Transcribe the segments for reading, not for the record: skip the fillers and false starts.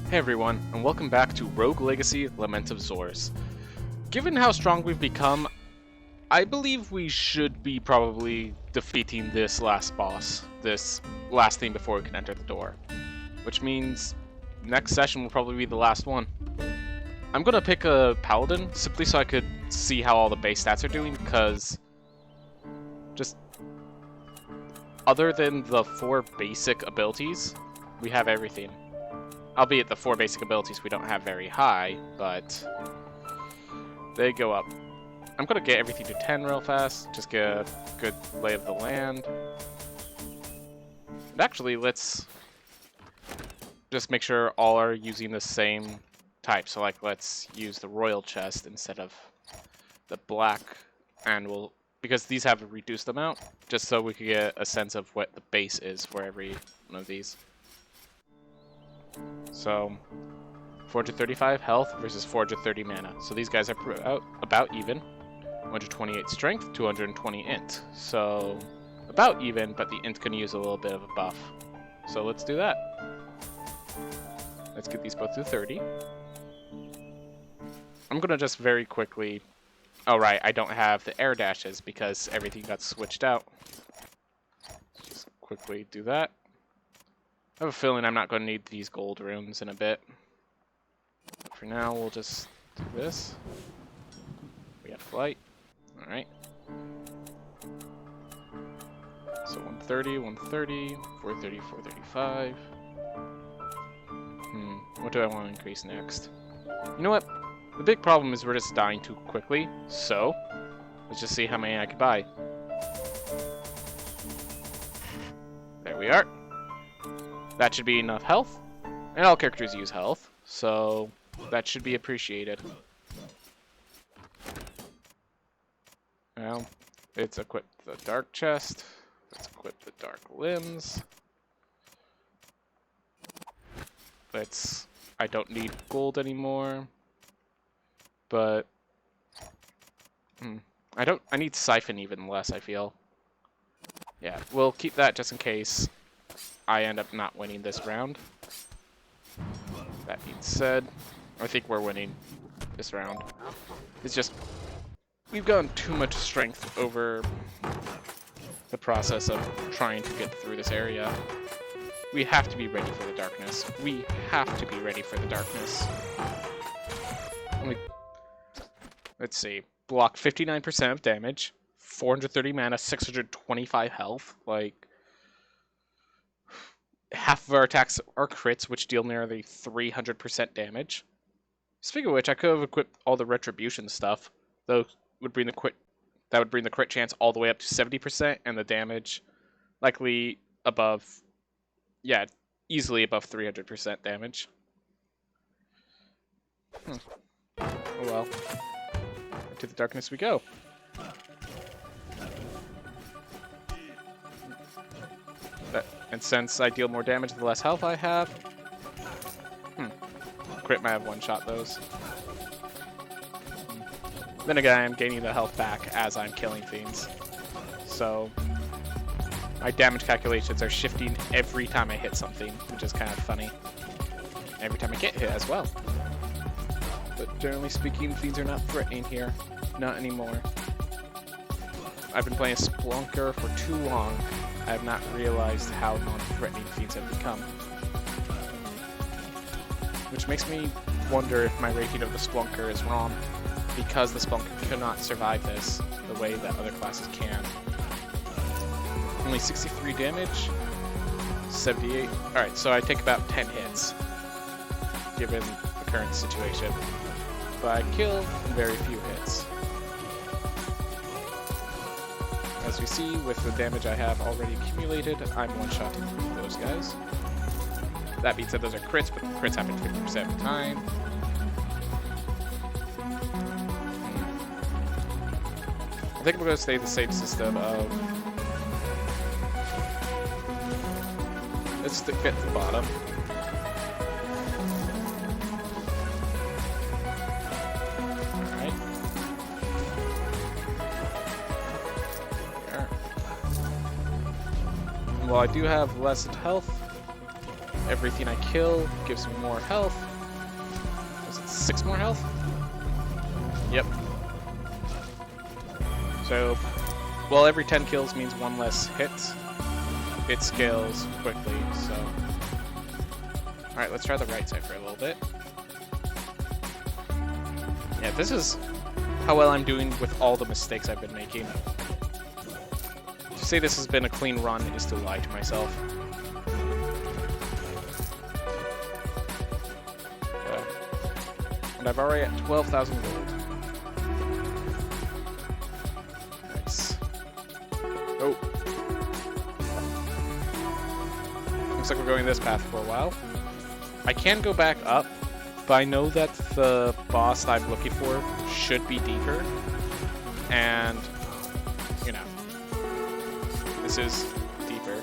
Hey everyone, and welcome back to Rogue Legacy Lament of Zors. Given how strong we've become, I believe we should be probably defeating this last boss, this last thing before we can enter the door. Which means next session will probably be the last one. I'm gonna pick a paladin, simply so I could see how all the base stats are doing, because just other than the 4 basic abilities, we have everything. Albeit the 4 basic abilities we don't have very high, but they go up. I'm gonna get everything to 10 real fast, just get a good lay of the land. And actually, let's just make sure all are using the same type. So like, let's use the royal chest instead of the black, and we'll, because these have a reduced amount, just so we could get a sense of what the base is for every one of these. So 435 health versus 430 mana. So these guys are about even. 128 strength, 220 int. So about even, but the int can use a little bit of a buff. So let's do that. Let's get these both to 30. I'm gonna just very quickly... Oh right, I don't have the air dashes because everything got switched out. Just quickly do that. I have a feeling I'm not going to need these gold runes in a bit. But for now, we'll just do this. We have flight. Alright. So 130, 130, 430, 435. What do I want to increase next? You know what? The big problem is we're just dying too quickly. So, let's just see how many I can buy. There we are. That should be enough health, and all characters use health, so that should be appreciated. Well, let's equip the dark chest, let's equip the dark limbs. I don't need gold anymore, but I need siphon even less, I feel. Yeah, we'll keep that just in case I end up not winning this round. That being said, I think we're winning this round. It's just, we've gotten too much strength over the process of trying to get through this area. We have to be ready for the darkness. We have to be ready for the darkness. Let's see. Block 59% of damage, 430 mana, 625 health. Like, half of our attacks are crits, which deal nearly 300% damage. Speaking of which, I could have equipped all the retribution stuff. Those would bring the crit chance all the way up to 70%, and the damage likely above, yeah, easily above 300% damage. Oh well. Into the darkness we go. And since I deal more damage the less health I have... Crit might have one-shot those. Then again, I'm gaining the health back as I'm killing things. So, my damage calculations are shifting every time I hit something, which is kind of funny. Every time I get hit as well. But generally speaking, things are not threatening here. Not anymore. I've been playing Splunker for too long. I have not realized how non-threatening fiends have become. Which makes me wonder if my rating of the Splunker is wrong, because the Splunker cannot survive this the way that other classes can. Only 63 damage, 78. Alright, so I take about 10 hits, given the current situation. But I kill very few hits. As we see, with the damage I have already accumulated, I'm one-shotting those guys. That being said, those are crits, but crits happen 50% of the time. I think we're going to stay the same system of... Let's get to the bottom. Alright. Well, I do have less health. Everything I kill gives me more health. Was it 6 more health? Yep. So, well, every 10 kills means 1 less hit. It scales quickly, so... Alright, let's try the right side for a little bit. Yeah, this is how well I'm doing with all the mistakes I've been making. To say this has been a clean run is to lie to myself. And I've already at 12,000 gold. Nice. Oh. Looks like we're going this path for a while. I can go back up, but I know that the boss that I'm looking for should be deeper. And, you know, this is deeper.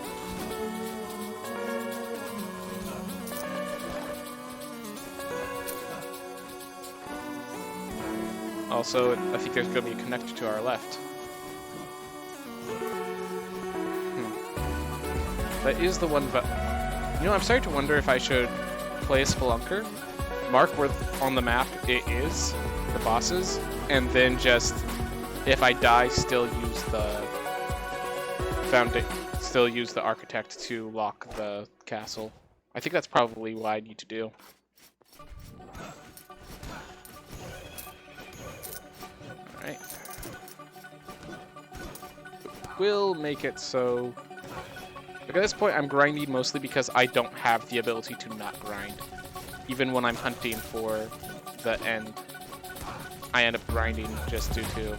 Also, I think there's going to be a connector to our left. That is the one, but you know, I'm starting to wonder if I should play a Spelunker, mark where on the map it is, the bosses, and then just, if I die, still use the Architect to lock the castle. I think that's probably what I need to do. Alright. We'll make it so... Like at this point, I'm grinding mostly because I don't have the ability to not grind. Even when I'm hunting for the end, I end up grinding just due to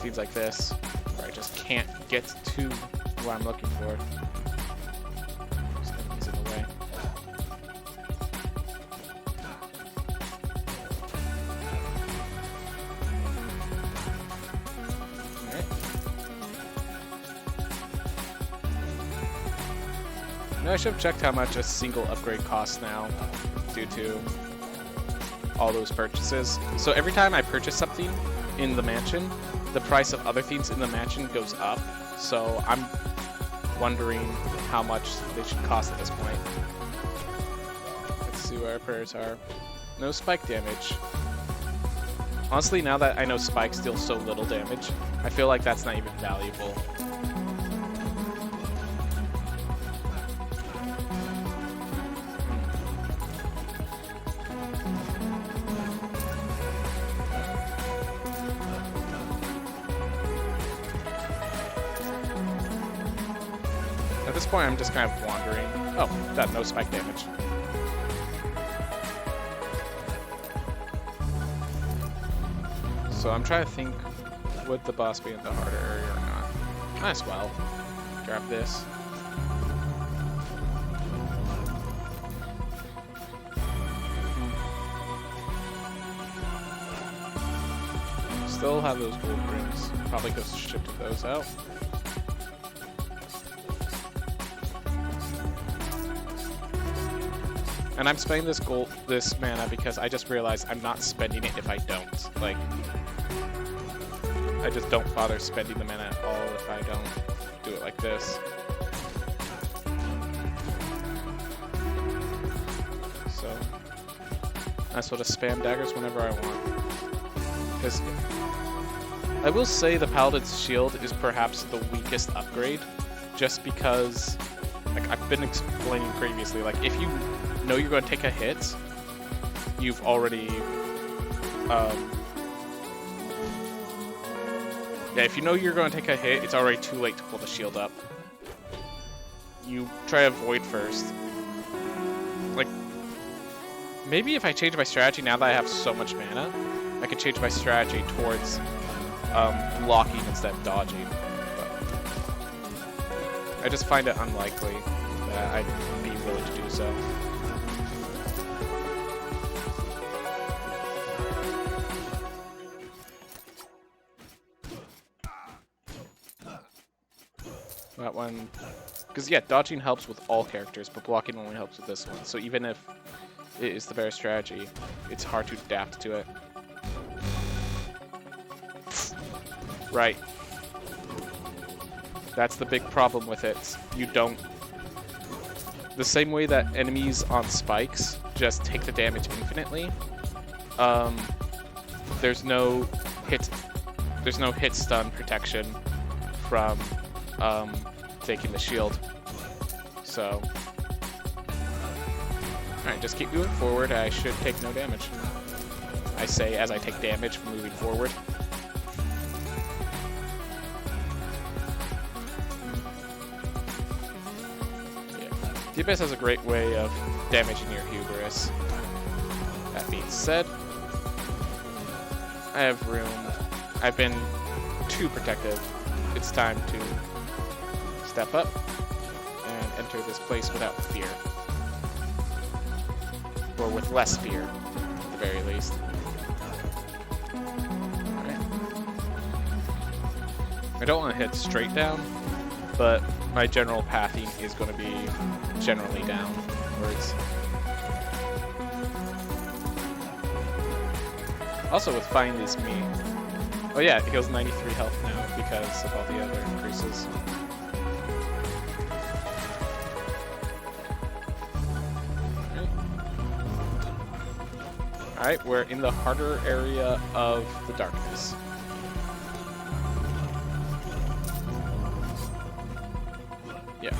things like this, where I just can't get to what I'm looking for. Something's in the way. I should have checked how much a single upgrade costs now due to all those purchases. So every time I purchase something in the mansion, the price of other things in the mansion goes up. So I'm wondering how much they should cost at this point. Let's see where our prayers are. No spike damage. Honestly, now that I know spikes deal so little damage, I feel like that's not even valuable. At this point, I'm just kind of wandering. Oh, that no spike damage. So I'm trying to think, would the boss be in the harder area or not? Might as well. Grab this. Still have those gold rings. Probably go ship those out. And I'm spending this mana because I just realized I'm not spending it if I don't. Like, I just don't bother spending the mana at all if I don't do it like this. So, I might as well just spam daggers whenever I want. Because I will say the Paladin's Shield is perhaps the weakest upgrade, just because, like I've been explaining previously, like if you know you're going to take a hit, you've already, yeah, if you know you're going to take a hit, it's already too late to pull the shield up. You try to avoid first. Like, maybe if I change my strategy now that I have so much mana, I could change my strategy towards blocking instead of dodging. But I just find it unlikely that I'd be willing to do so. That one, because yeah, dodging helps with all characters, but blocking only helps with this one. So even if it is the better strategy, it's hard to adapt to it. Right. That's the big problem with it. You don't the same way that enemies on spikes just take the damage infinitely, there's no hit stun protection from taking the shield. So, alright, just keep moving forward. I should take no damage. I say as I take damage from moving forward. The Abyss has a great way of damaging your hubris. That being said, I have room. I've been too protective. It's time to step up and enter this place without fear. Or with less fear, at the very least. Alright. I don't want to hit straight down, but my general pathing is going to be generally downwards. Also with Find Is Me. Oh yeah, it heals 93 health now because of all the other increases. Alright, we're in the harder area of the darkness. Yeah.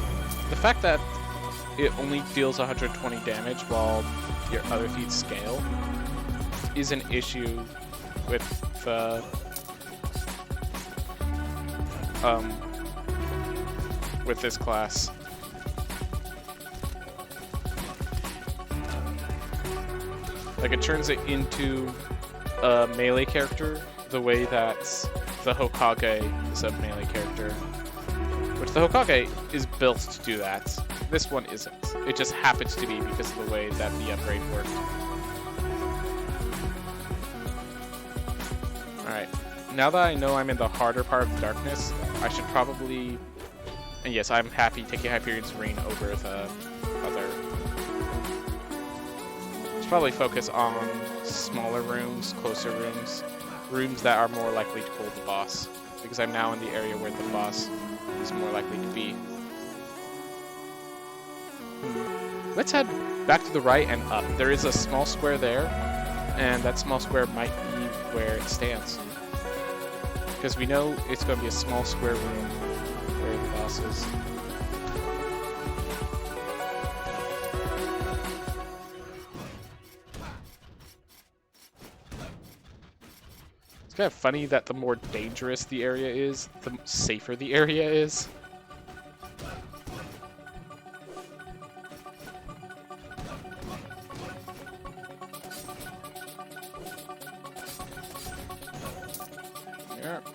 The fact that it only deals 120 damage while your other feats scale is an issue with this class. Like, it turns it into a melee character the way that the Hokage is a melee character. Which the Hokage is built to do that. This one isn't. It just happens to be because of the way that the upgrade worked. Alright. Now that I know I'm in the harder part of the darkness, I should probably... And yes, I'm happy taking Hyperion's Ring over the other. Should probably focus on smaller rooms, closer rooms. Rooms that are more likely to pull the boss. Because I'm now in the area where the boss is more likely to be. Let's head back to the right and up. There is a small square there, and that small square might be where it stands. Because we know it's going to be a small square room where the boss is. It's kind of funny that the more dangerous the area is, the safer the area is.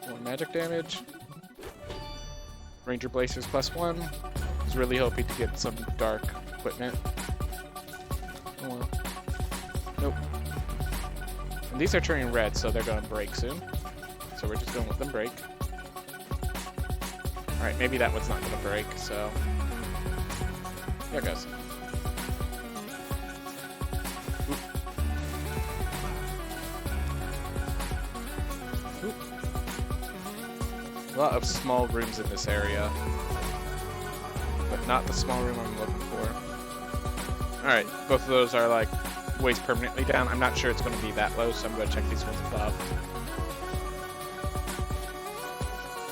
More magic damage. Ranger Blazers +1. I was really hoping to get some dark equipment. Oh well. Nope. And these are turning red, so they're going to break soon. So we're just going to let them break. Alright, maybe that one's not going to break, so... There it goes. A lot of small rooms in this area, but not the small room I'm looking for. Alright, both of those are like ways permanently down. I'm not sure it's going to be that low, so I'm going to check these ones above.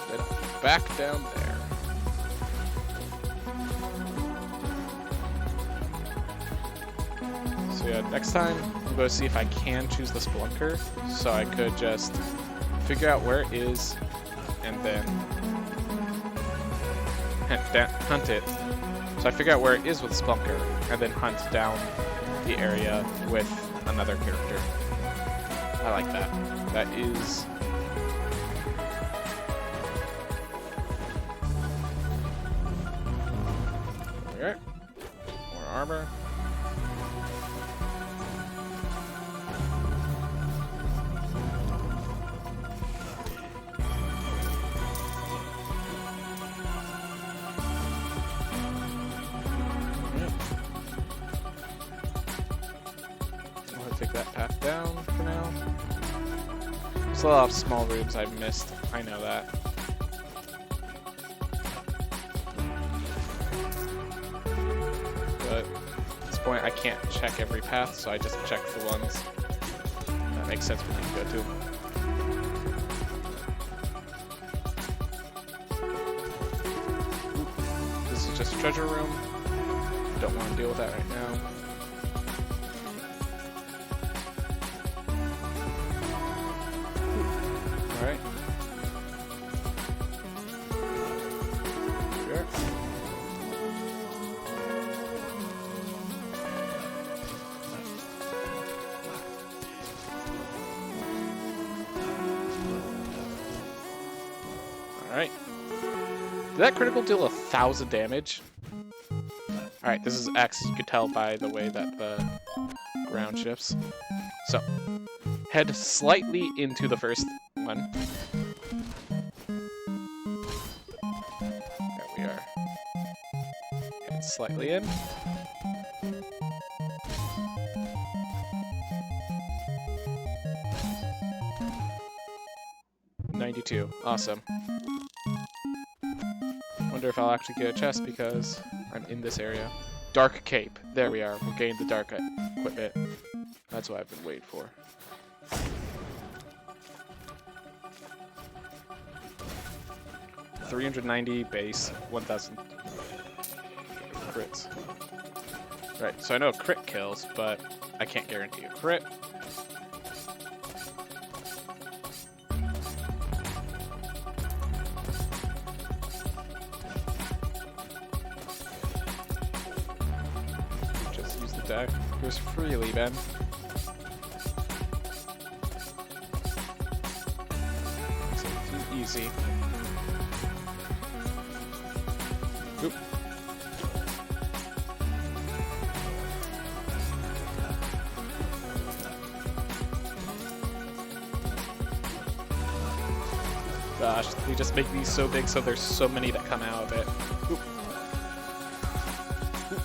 Then back down there. So yeah, next time I'm going to see if I can choose the Spelunker, so I could just figure out where it is and then hunt it. So I figure out where it is with Spelunker, and then hunt down the area with another character. I like that. That is... Alright. More armor. Take that path down for now. There's a lot of small rooms I've missed. I know that. point, I can't check every path, so I just check the ones that make sense for me to go to. This is just a treasure room. Don't want to deal with that right now. Alright. Here. Alright. Did that critical deal 1,000 damage? Alright, this is X, you could tell by the way that the ground shifts. So, head slightly into the first one. There we are. Head slightly in. $92. Awesome. Wonder if I'll actually get a chest because I'm in this area. Dark Cape. There we are. We'll gain the dark equipment. That's what I've been waiting for. $390 base, 1,000 crits. Right, so I know crit kills, but I can't guarantee a crit. Just use the daggers freely, Ben. So too easy. Oop. Gosh, we just make these so big so there's so many that come out of it. Oop. Oop.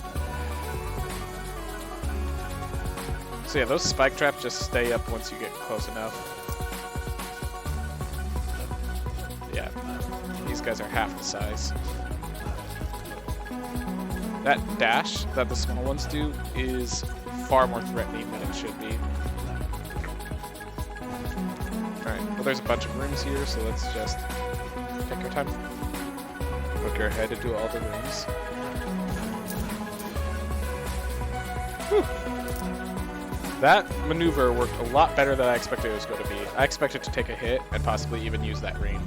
So yeah, those spike traps just stay up once you get close enough. Yeah, these guys are half the size. That dash that the small ones do is far more threatening than it should be. Alright, well there's a bunch of rooms here, so let's just take our time. Book your head to do all the rooms. Whew. That maneuver worked a lot better than I expected it was going to be. I expected to take a hit and possibly even use that ring.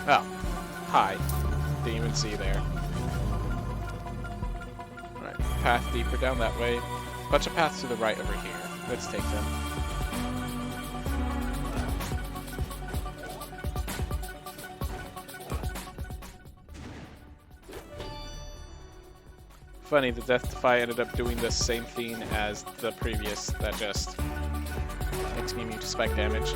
Oh, hi. Didn't even see there. Alright, path deeper down that way. Bunch of paths to the right over here. Let's take them. Funny, the Death Defy ended up doing the same thing as the previous that just makes me immune to spike damage.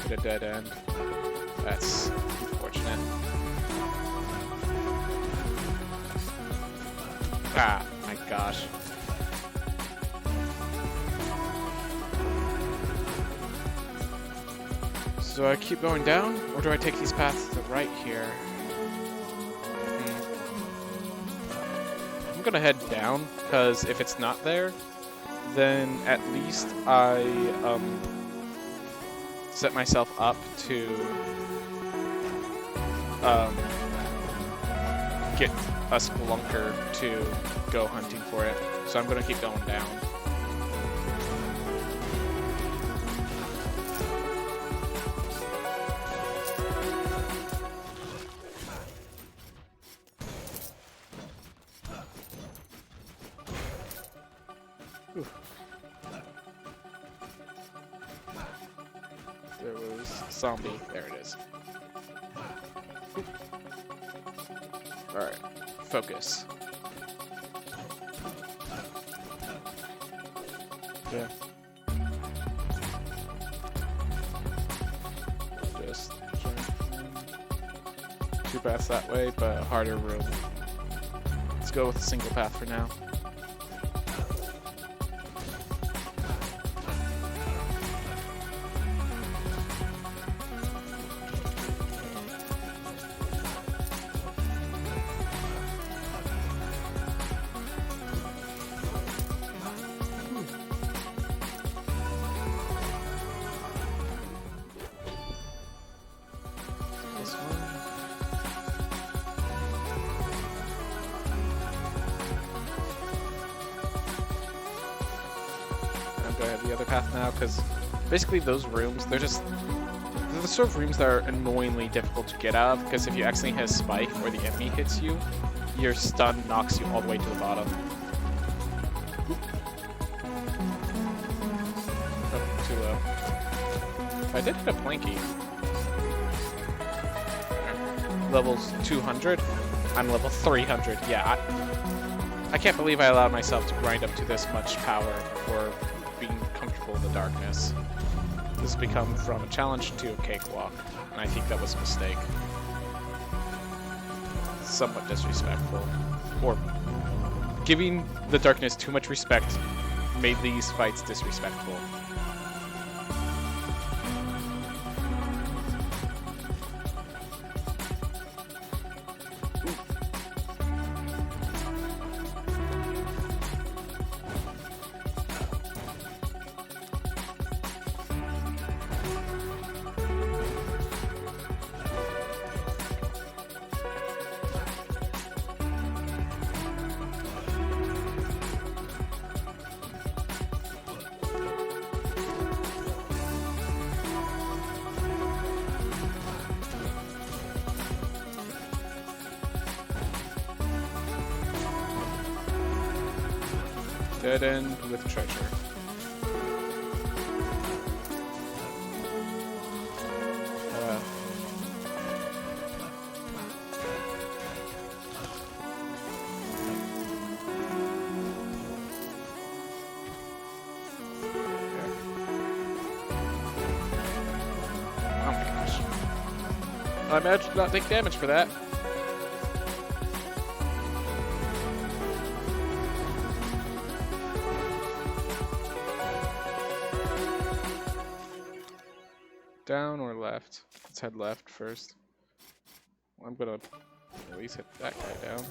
A dead end. That's unfortunate. Ah, my gosh. So I keep going down, or do I take these paths to the right here? I'm gonna head down, because if it's not there, then at least I, set myself up to get a spelunker to go hunting for it. So I'm gonna keep going down. Oof. There was zombie. There it is. Alright. Focus. Yeah. Just two paths that way, but a harder room. Let's go with a single path for now. go ahead the other path now, because basically those rooms, they're the sort of rooms that are annoyingly difficult to get out of, because if you accidentally hit a spike or the enemy hits you, your stun knocks you all the way to the bottom. Oh, too low. I did hit a Planky. Levels 200. I'm level 300. Yeah, I can't believe I allowed myself to grind up to this much power before being comfortable in the darkness. This has become from a challenge to a cakewalk, and I think that was a mistake. Somewhat disrespectful. Or giving the darkness too much respect made these fights disrespectful. Dead end with treasure. Oh my gosh. I managed to not take damage for that. Down or left? Let's head left first. Well, I'm gonna at least hit that guy down.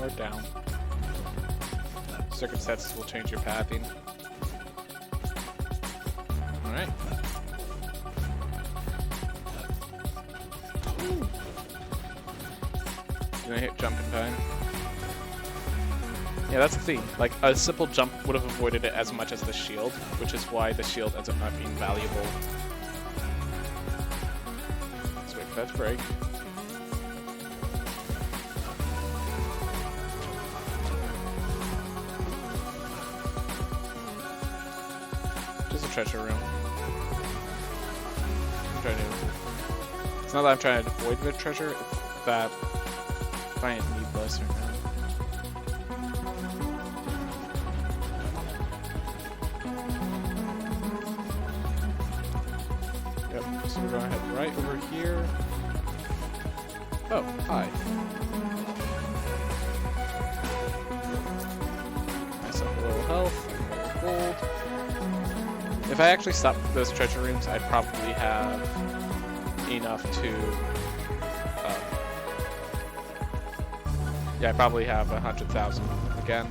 Or down. Circumstances will change your pathing. Alright. Did I hit jump in time? Yeah, that's the thing. Like, a simple jump would have avoided it as much as the shield, which is why the shield ends up not being valuable. Let's wait for that to break. Just a treasure room. It's not that I'm trying to avoid the treasure, it's that I find it needless right now. Yep, so we're going to head right over here. Oh, hi. Nice up a little health, a little gold. If I actually stopped those treasure rooms, I'd probably have enough to, yeah, I probably have 100,000 again.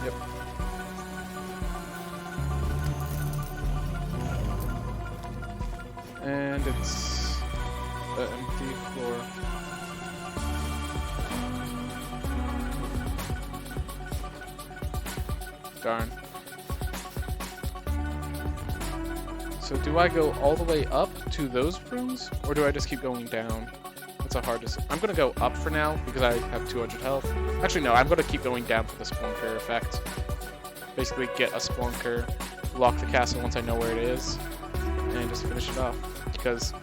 Yep. And it's an empty floor. Darn. So do I go all the way up to those rooms, or do I just keep going down? That's a hard decision. I'm gonna go up for now because I have 200 health. Actually, no, I'm gonna keep going down for the Splunker effect. Basically, get a Splunker, lock the castle once I know where it is, and just finish it off. Because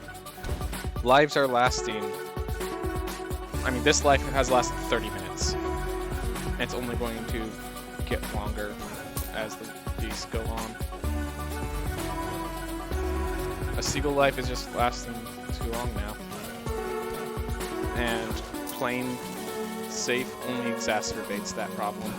lives are lasting. I mean, this life has lasted 30 minutes, and it's only going to get longer as these go on. A seagull life is just lasting too long now. And playing safe only exacerbates that problem.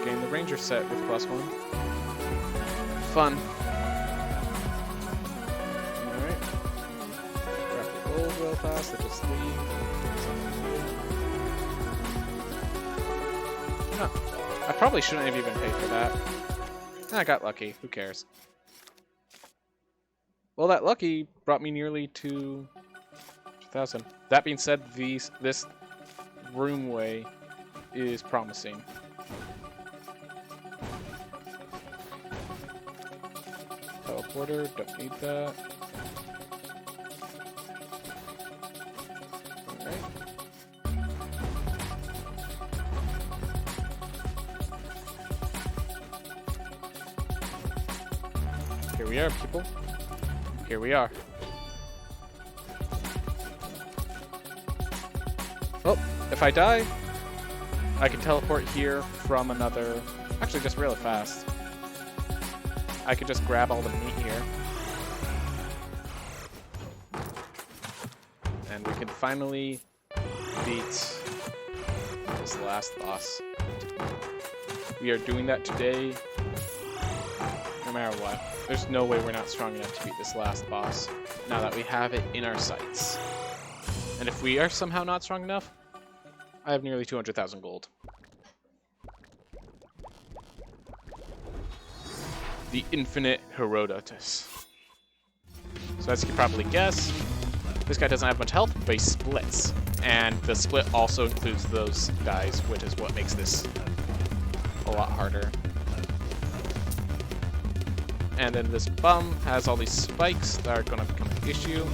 Gain the ranger set with +1. Fun. real fast and just leave. No, I probably shouldn't have even paid for that. I got lucky. Who cares? Well, that lucky brought me nearly to 2,000. That being said, this roomway is promising. Teleporter, don't need that. Alright. Here we are, people. Here we are. Well, if I die, I can teleport here from another... Actually, just really fast. I could just grab all the meat here. And we can finally beat this last boss. We are doing that today, no matter what. There's no way we're not strong enough to beat this last boss, now that we have it in our sights. And if we are somehow not strong enough, I have nearly 200,000 gold. The infinite Herodotus. So as you can probably guess, this guy doesn't have much health, but he splits. And the split also includes those guys, which is what makes this a lot harder. And then this bum has all these spikes that are going to become an issue.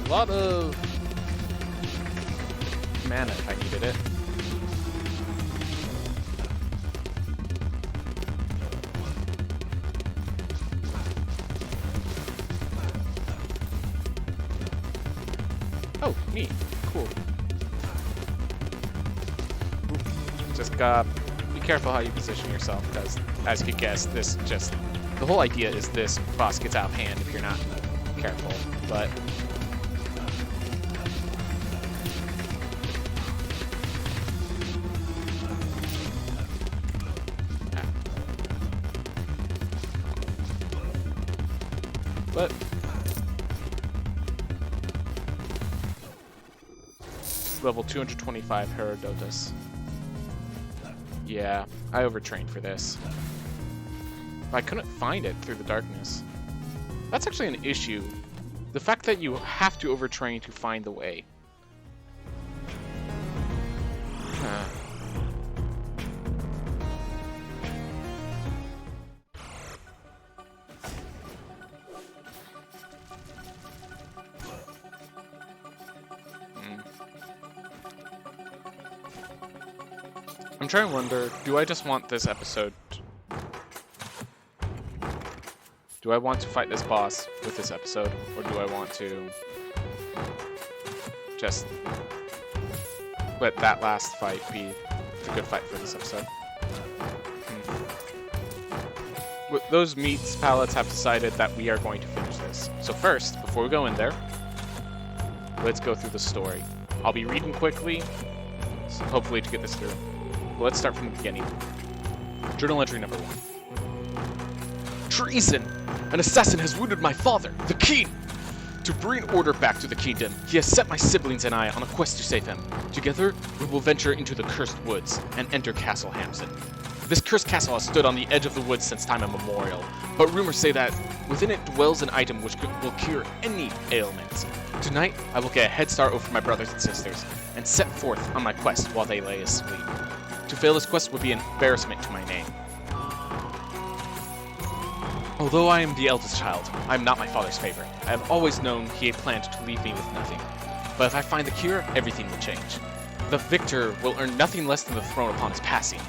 A lot of mana if I needed it. Oh, neat. Cool. Just be careful how you position yourself, because as you can guess, the whole idea is this boss gets out of hand if you're not careful, but level 225 Herodotus. Yeah, I overtrained for this. But I couldn't find it through the darkness. That's actually an issue. The fact that you have to overtrain to find the way. I'm trying to wonder, do I just want this episode? Do I want to fight this boss with this episode, or do I want to just let that last fight be the good fight for this episode? Those meats pallets have decided that we are going to finish this. So first, before we go in there, let's go through the story. I'll be reading quickly, so hopefully to get this through. But let's start from the beginning. Journal entry number 1. Treason! An assassin has wounded my father, the king! To bring order back to the kingdom, he has set my siblings and I on a quest to save him. Together, we will venture into the cursed woods and enter Castle Hamson. This cursed castle has stood on the edge of the woods since time immemorial, but rumors say that within it dwells an item which will cure any ailment. Tonight, I will get a head start over my brothers and sisters, and set forth on my quest while they lay asleep. To fail this quest would be an embarrassment to my name. Although I am the eldest child, I am not my father's favorite. I have always known he had planned to leave me with nothing. But if I find the cure, everything will change. The victor will earn nothing less than the throne upon his passing.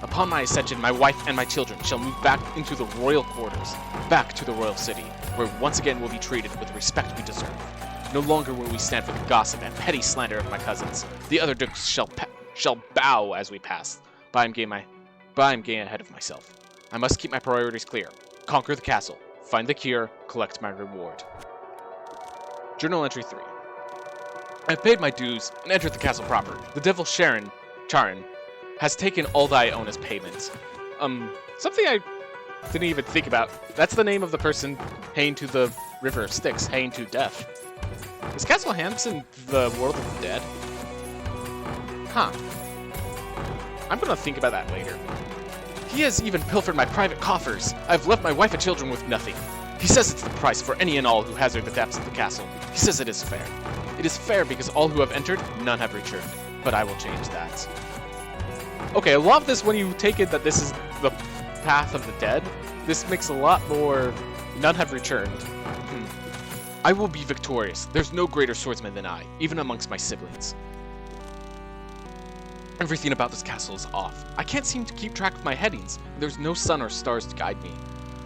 Upon my ascension, my wife and my children shall move back into the royal quarters, back to the royal city, where once again we'll be treated with the respect we deserve. No longer will we stand for the gossip and petty slander of my cousins. The other dukes shall bow as we pass, but I'm getting ahead of myself. I must keep my priorities clear. Conquer the castle, find the cure, collect my reward. Journal entry 3. I've paid my dues and entered the castle proper. The devil Charon has taken all that I own as payment. Something I didn't even think about. That's the name of the person hanging to the River of Styx, hanging to death. Is Castle Hans in the world of the dead? Huh. I'm gonna think about that later. He has even pilfered my private coffers. I've left my wife and children with nothing. He says it's the price for any and all who hazard the depths of the castle. He says it is fair. It is fair because all who have entered, none have returned. But I will change that. Okay, I love this when you take it that this is the path of the dead. This makes a lot more... None have returned. I will be victorious. There's no greater swordsman than I, even amongst my siblings. Everything about this castle is off. I can't seem to keep track of my headings. There's no sun or stars to guide me.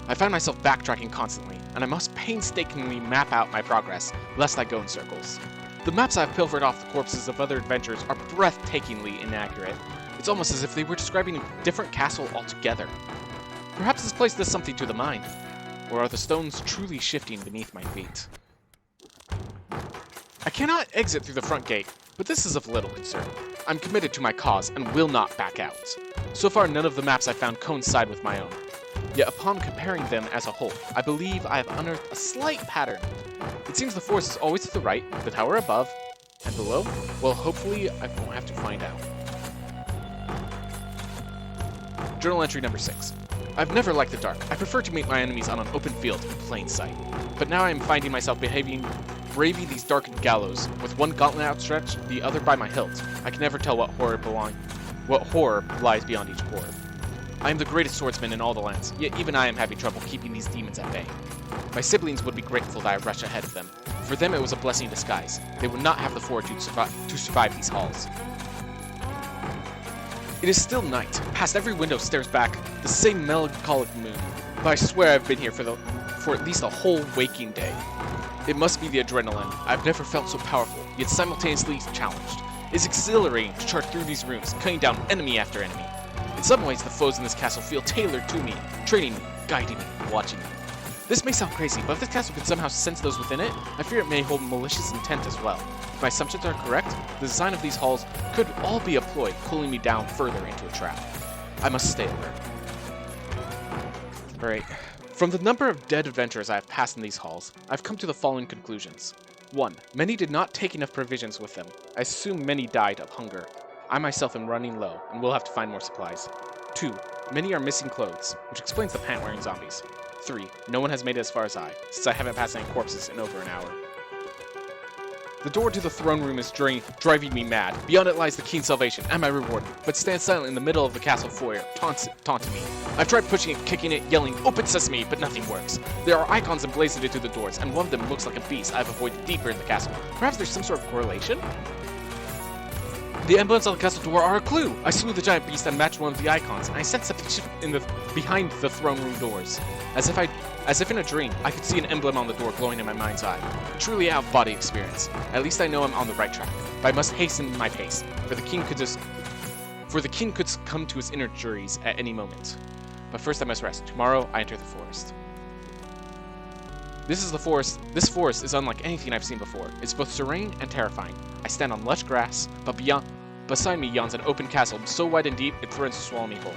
I find myself backtracking constantly, and I must painstakingly map out my progress, lest I go in circles. The maps I've pilfered off the corpses of other adventurers are breathtakingly inaccurate. It's almost as if they were describing a different castle altogether. Perhaps this place does something to the mind. Or are the stones truly shifting beneath my feet? I cannot exit through the front gate, but this is of little concern. I'm committed to my cause and will not back out. So far, none of the maps I found coincide with my own. Yet upon comparing them as a whole, I believe I have unearthed a slight pattern. It seems the forest is always to the right, the tower above, and below? Well, hopefully I won't have to find out. Journal entry number 6. I've never liked the dark. I prefer to meet my enemies on an open field in plain sight. But now I am finding myself braving these darkened gallows, with one gauntlet outstretched, the other by my hilt. I can never tell what horror lies beyond each pore. I am the greatest swordsman in all the lands, yet even I am having trouble keeping these demons at bay. My siblings would be grateful that I rushed ahead of them. For them it was a blessing in disguise. They would not have the fortitude to survive these halls. It is still night. Past every window stares back the same melancholic moon. But I swear I've been here for at least a whole waking day. It must be the adrenaline. I've never felt so powerful, yet simultaneously challenged. It's exhilarating to charge through these rooms, cutting down enemy after enemy. In some ways, the foes in this castle feel tailored to me, training me, guiding me, watching me. This may sound crazy, but if this castle can somehow sense those within it, I fear it may hold malicious intent as well. If my assumptions are correct, the design of these halls could all be a ploy, pulling me down further into a trap. I must stay alert. Alright. From the number of dead adventurers I have passed in these halls, I've come to the following conclusions. 1. Many did not take enough provisions with them. I assume many died of hunger. I myself am running low, and will have to find more supplies. 2. Many are missing clothes, which explains the pant-wearing zombies. 3. No one has made it as far as I, since I haven't passed any corpses in over an hour. The door to the throne room is driving me mad. Beyond it lies the keen salvation and my reward, but stands silent in the middle of the castle foyer, taunting me. I've tried pushing it, kicking it, yelling, "Open sesame," but nothing works. There are icons emblazoned into the doors, and one of them looks like a beast I've avoided deeper in the castle. Perhaps there's some sort of correlation? The emblems on the castle door are a clue! I slew the giant beast and matched one of the icons, and I sensed something shift behind the throne room doors. As if in a dream, I could see an emblem on the door glowing in my mind's eye. A truly out-of-body experience. At least I know I'm on the right track, but I must hasten my pace, for the king could come to his inner juries at any moment. But first I must rest. Tomorrow I enter the forest. This forest is unlike anything I've seen before. It's both serene and terrifying. I stand on lush grass, but beside me yawns an open castle so wide and deep it threatens to swallow me whole.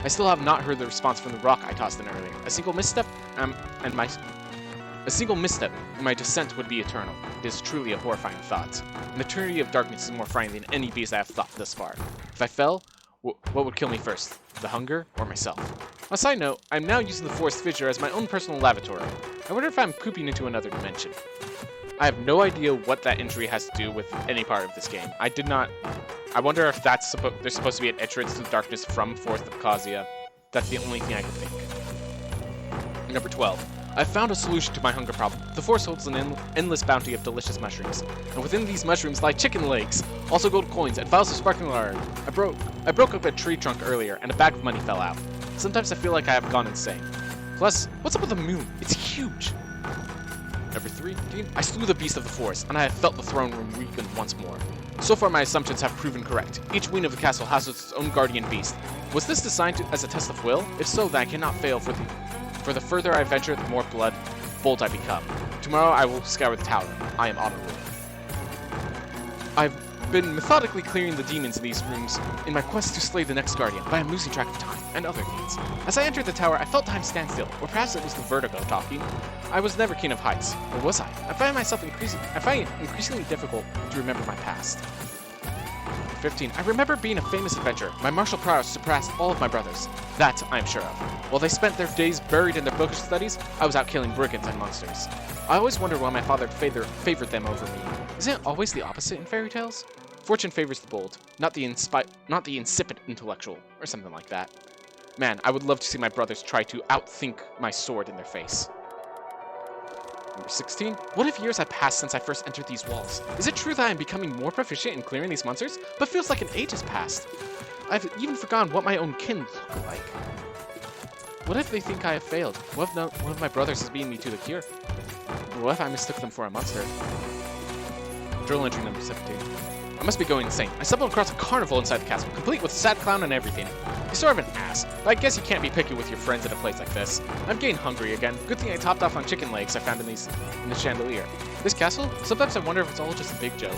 I still have not heard the response from the rock I tossed in earlier. A single misstep, and my descent would be eternal. It is truly a horrifying thought. An eternity of darkness is more frightening than any beast I have thought thus far. If I fell, what would kill me first? The hunger or myself? On a side note, I'm now using the forest fissure as my own personal lavatory. I wonder if I'm pooping into another dimension. I have no idea what that injury has to do with any part of this game. I wonder if there's supposed to be an entrance to the darkness from Forest of Causea. That's the only thing I can think. Number 12. I've found a solution to my hunger problem. The forest holds an endless bounty of delicious mushrooms, and within these mushrooms lie chicken legs, also gold coins, and vials of sparkling water. I broke up a tree trunk earlier, and a bag of money fell out. Sometimes I feel like I have gone insane. Plus, what's up with the moon? It's huge! Number 13. I slew the beast of the forest, and I have felt the throne room weaken once more. So far my assumptions have proven correct. Each wing of the castle houses its own guardian beast. Was this designed as a test of will? If so, then I cannot fail, for the further I venture, the more bold I become. Tomorrow I will scour the tower. I am honorable. been methodically clearing the demons in these rooms in my quest to slay the next guardian, but I'm losing track of time and other things. As I entered the tower, I felt time stand still, or perhaps it was the vertigo talking. I was never keen of heights, or was I? I find it increasingly difficult to remember my past. 15. I remember being a famous adventurer. My martial prowess surpassed all of my brothers. That I'm sure of. While they spent their days buried in their bookish studies, I was out killing brigands and monsters. I always wondered why my father favored them over me. Isn't it always the opposite in fairy tales? Fortune favors the bold, not the insipid intellectual, or something like that. Man, I would love to see my brothers try to outthink my sword in their face. Number 16. What if years have passed since I first entered these walls? Is it true that I am becoming more proficient in clearing these monsters? But feels like an age has passed. I've even forgotten what my own kin look like. What if they think I have failed? What if one of my brothers is beating me to the cure? What if I mistook them for a monster? Journal entry number 17. I must be going insane. I stumbled across a carnival inside the castle, complete with a sad clown and everything. He's sort of an ass, but I guess you can't be picky with your friends at a place like this. I'm getting hungry again. Good thing I topped off on chicken legs I found in the chandelier. This castle? Sometimes I wonder if it's all just a big joke.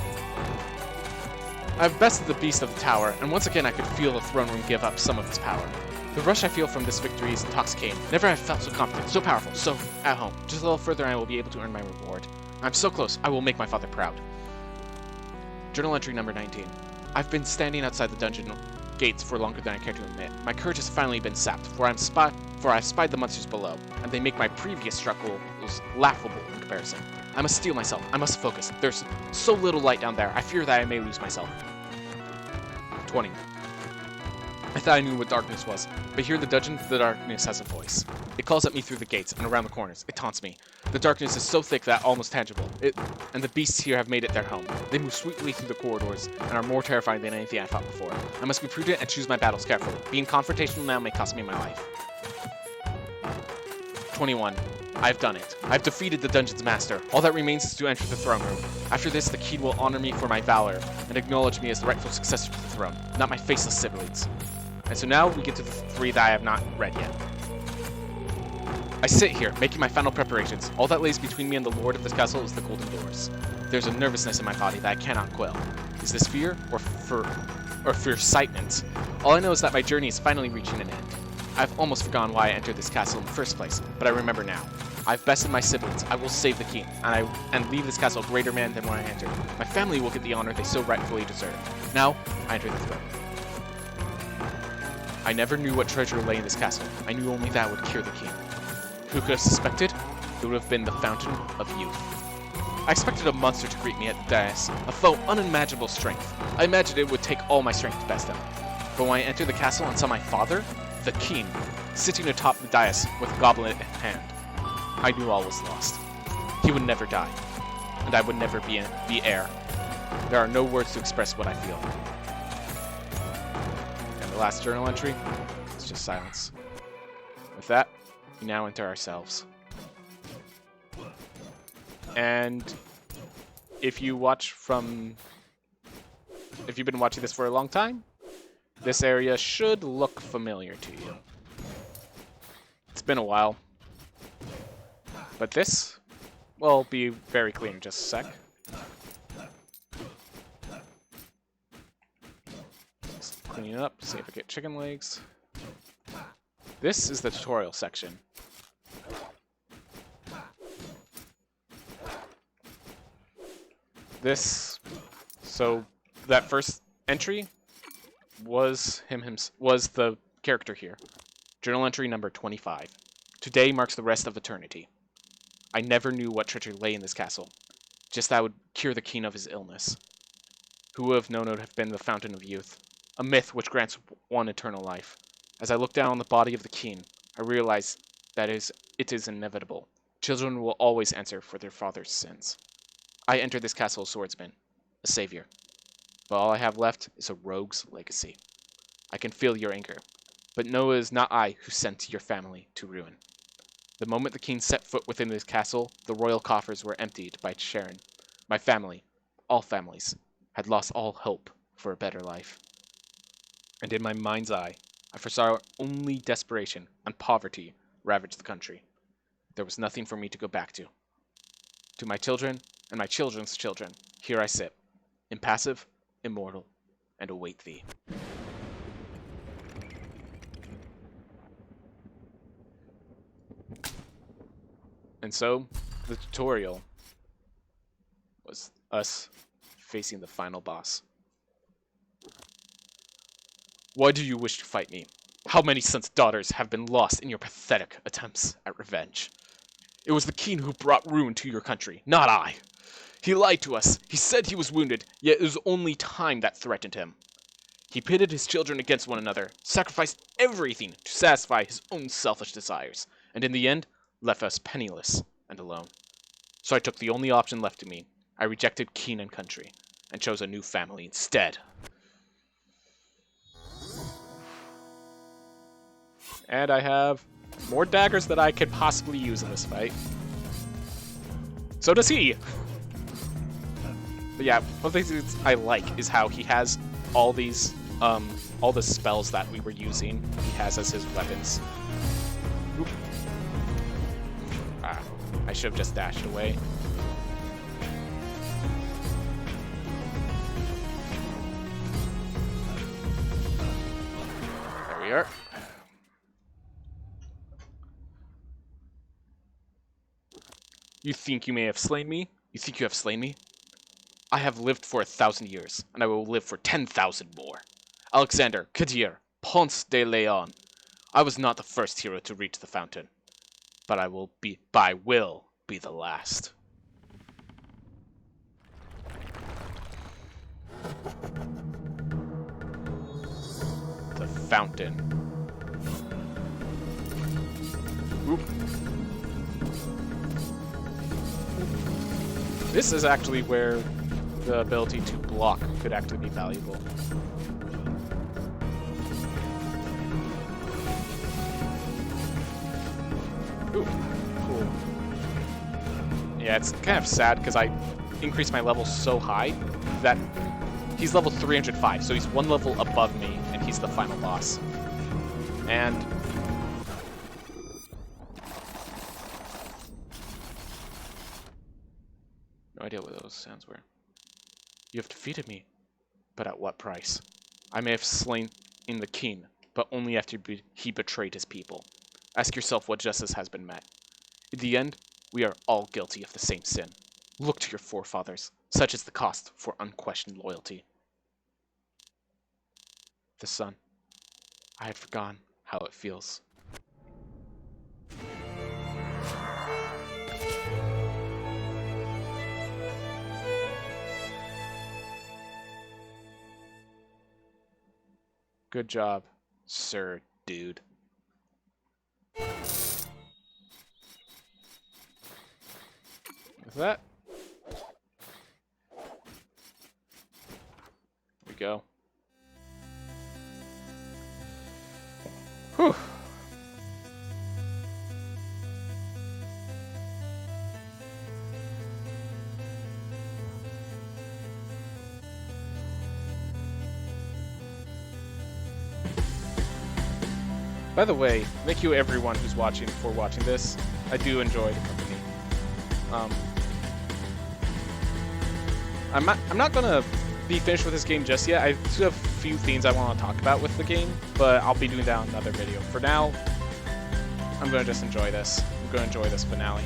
I've bested the beast of the tower, and once again I could feel the throne room give up some of its power. The rush I feel from this victory is intoxicating. Never have felt so confident, so powerful, so at home. Just a little further and I will be able to earn my reward. I'm so close, I will make my father proud. Journal entry number 19. I've been standing outside the dungeon gates for longer than I care to admit. My courage has finally been sapped, for I've spied the monsters below, and they make my previous struggles laughable in comparison. I must steel myself, I must focus. There's so little light down there, I fear that I may lose myself. 20. I thought I knew what darkness was, but here in the dungeon, the darkness has a voice. It calls at me through the gates and around the corners. It taunts me. The darkness is so thick that almost tangible. And the beasts here have made it their home. They move sweetly through the corridors and are more terrifying than anything I fought before. I must be prudent and choose my battles carefully. Being confrontational now may cost me my life. 21. I've done it. I've defeated the dungeon's master. All that remains is to enter the throne room. After this, the king will honor me for my valor and acknowledge me as the rightful successor to the throne, not my faceless siblings. And so now we get to the 3 that I have not read yet. I sit here, making my final preparations. All that lays between me and the lord of this castle is the golden doors. There's a nervousness in my body that I cannot quell. Is this fear or excitement? All I know is that my journey is finally reaching an end. I've almost forgotten why I entered this castle in the first place, but I remember now. I've bested my siblings. I will save the king, and leave this castle a greater man than when I entered. My family will get the honor they so rightfully deserve. Now, I enter the throne. I never knew what treasure lay in this castle. I knew only that would cure the king. Who could have suspected? It would have been the fountain of youth. I expected a monster to greet me at the dais, a foe unimaginable strength. I imagined it would take all my strength to best him. But when I entered the castle and saw my father, the king, sitting atop the dais with a goblet in hand, I knew all was lost. He would never die, and I would never be heir. There are no words to express what I feel. And the last journal entry is just silence. With that, we now enter ourselves. And if you've been watching this for a long time, this area should look familiar to you. It's been a while. But this will be very clear in just a sec. Just cleaning it up, see if I get chicken legs. This is the tutorial section. So that first entry was the character here. Journal entry number 25. Today marks the rest of eternity. I never knew what treasure lay in this castle. Just that would cure the king of his illness. Who would have known it would have been the fountain of youth? A myth which grants one eternal life. As I look down on the body of the king, I realize that it is inevitable. Children will always answer for their father's sins. I entered this castle a swordsman, a savior. But all I have left is a rogue's legacy. I can feel your anger, but know it is not I who sent your family to ruin. The moment the king set foot within this castle, the royal coffers were emptied by Sharon. My family, all families, had lost all hope for a better life. And in my mind's eye, I foresaw only desperation and poverty ravage the country. There was nothing for me to go back to. To my children and my children's children, here I sit, impassive, immortal, and await thee. And so, the tutorial was us facing the final boss. Why do you wish to fight me? How many sons' daughters have been lost in your pathetic attempts at revenge? It was the king who brought ruin to your country, not I. He lied to us. He said he was wounded, yet it was only time that threatened him. He pitted his children against one another, sacrificed everything to satisfy his own selfish desires, and in the end, left us penniless and alone. So I took the only option left to me. I rejected king and country, and chose a new family instead. And I have more daggers that I could possibly use in this fight. So does he! But yeah, one of the things I like is how he has all these, all the spells that we were using, he has as his weapons. Oop. Ah, I should have just dashed away. There we are. You think you may have slain me? You think you have slain me? I have lived for 1,000 years, and I will live for 10,000 more. Alexander, Kadir, Ponce de Leon. I was not the first hero to reach the fountain, but I will be the last. The fountain. Oop. This is actually where the ability to block could actually be valuable. Ooh, cool. Yeah, it's kind of sad because I increased my level so high that he's level 305, so he's one level above me, and he's the final boss. And no idea what those sounds were. You have defeated me, but at what price? I may have slain the king, but only after he betrayed his people. Ask yourself what justice has been met. In the end, we are all guilty of the same sin. Look to your forefathers. Such is the cost for unquestioned loyalty. The sun. I had forgotten how it feels. Good job, sir, dude. With that, we go. Whew. By the way, thank you everyone who's watching for watching this. I do enjoy the company. I'm not gonna be finished with this game just yet. I still have a few things I want to talk about with the game, but I'll be doing that on another video. For now, I'm gonna just enjoy this. I'm gonna enjoy this finale.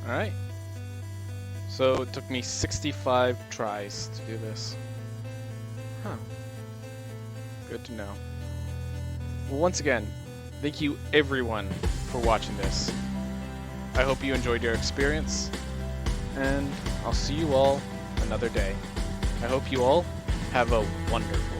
Alright. So it took me 65 tries to do this. Huh. Good to know. Well, once again, thank you everyone for watching this. I hope you enjoyed your experience, and I'll see you all another day. I hope you all have a wonderful